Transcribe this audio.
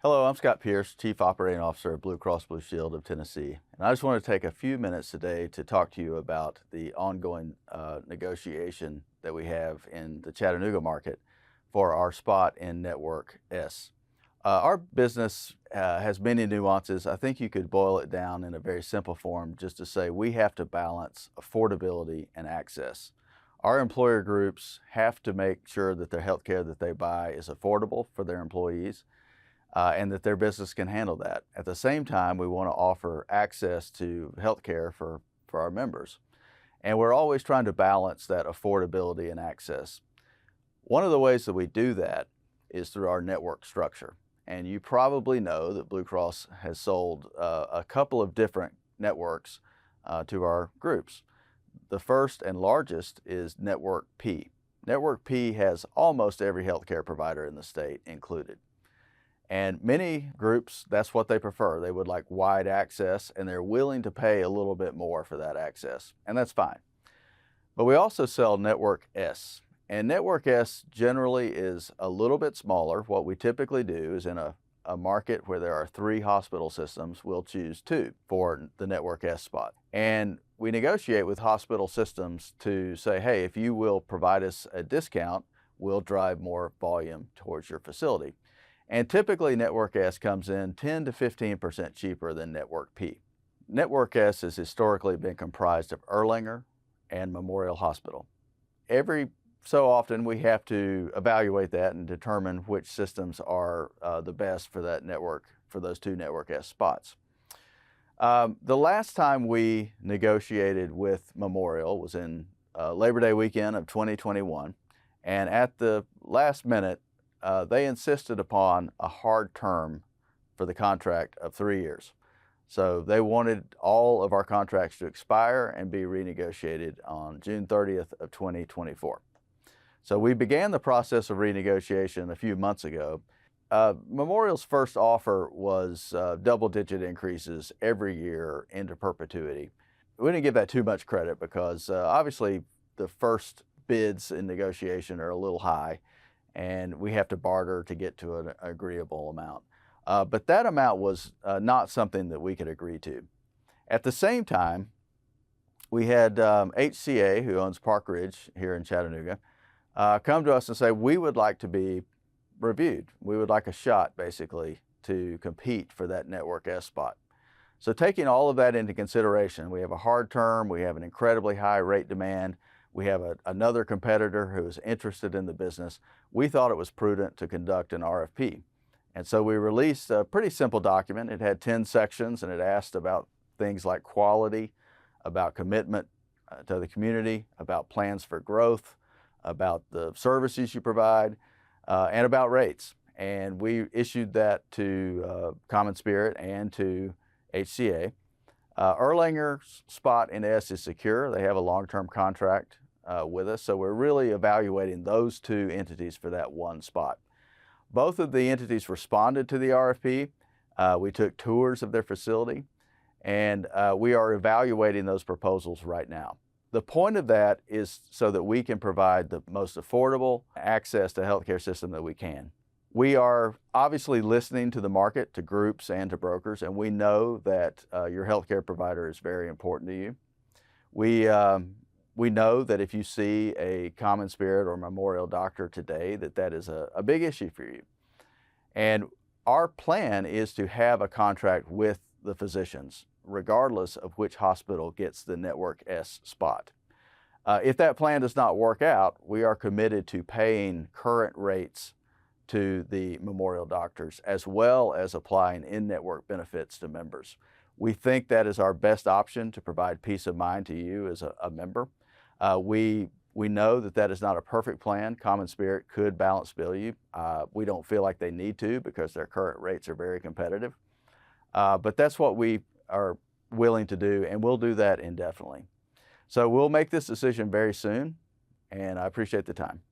Hello, I'm Scott Pierce, Chief Operating Officer of Blue Cross Blue Shield of Tennessee. And I just want to take a few minutes today to talk to you about the ongoing negotiation that we have in the Chattanooga market for our spot in Network S. Our business has many nuances. I think you could boil it down in a very simple form just to say we have to balance affordability and access. Our employer groups have to make sure that the health care that they buy is affordable for their employees. And that their business can handle that. At the same time, we want to offer access to health care for our members. And we're always trying to balance that affordability and access. One of the ways that we do that is through our network structure. And you probably know that Blue Cross has sold a couple of different networks to our groups. The first and largest is Network P. Network P has almost every healthcare provider in the state included. And many groups, that's what they prefer. They would like wide access, and they're willing to pay a little bit more for that access, and that's fine. But we also sell Network S, and Network S generally is a little bit smaller. What we typically do is in a market where there are 3 hospital systems, we'll choose 2 for the Network S spot. And we negotiate with hospital systems to say, hey, if you will provide us a discount, we'll drive more volume towards your facility. And typically Network S comes in 10 to 15% cheaper than Network P. Network S has historically been comprised of Erlanger and Memorial Hospital. Every so often we have to evaluate that and determine which systems are the best for that network, for those 2 Network S spots. The last time we negotiated with Memorial was in Labor Day weekend of 2021, and at the last minute, they insisted upon a hard term for the contract of 3 years. So they wanted all of our contracts to expire and be renegotiated on June 30th of 2024. So we began the process of renegotiation a few months ago. Memorial's first offer was double-digit increases every year into perpetuity. We didn't give that too much credit because obviously the first bids in negotiation are a little high, and we have to barter to get to an agreeable amount. But that amount was not something that we could agree to. At the same time, we had HCA, who owns Park Ridge here in Chattanooga, come to us and say, we would like to be reviewed. We would like a shot, basically, to compete for that Network S spot. So taking all of that into consideration, we have a hard term, we have an incredibly high rate demand, we have another competitor who is interested in the business. We thought it was prudent to conduct an RFP. And so we released a pretty simple document. It had 10 sections, and it asked about things like quality, about commitment to the community, about plans for growth, about the services you provide, and about rates. And we issued that to CommonSpirit and to HCA. Erlanger's spot in S is secure. They have a long-term contract with us, so we're really evaluating those 2 entities for that one spot. Both of the entities responded to the RFP. We took tours of their facility, and we are evaluating those proposals right now. The point of that is so that we can provide the most affordable access to healthcare system that we can. We are obviously listening to the market, to groups and to brokers, and we know that your healthcare provider is very important to you. We know that if you see a CommonSpirit or Memorial doctor today, that is a big issue for you. And our plan is to have a contract with the physicians, regardless of which hospital gets the Network S spot. If that plan does not work out, we are committed to paying current rates to the Memorial doctors, as well as applying in-network benefits to members. We think that is our best option to provide peace of mind to you as a member. We know that is not a perfect plan. CommonSpirit could balance bill you. We don't feel like they need to because their current rates are very competitive. But that's what we are willing to do, and we'll do that indefinitely. So we'll make this decision very soon, and I appreciate the time.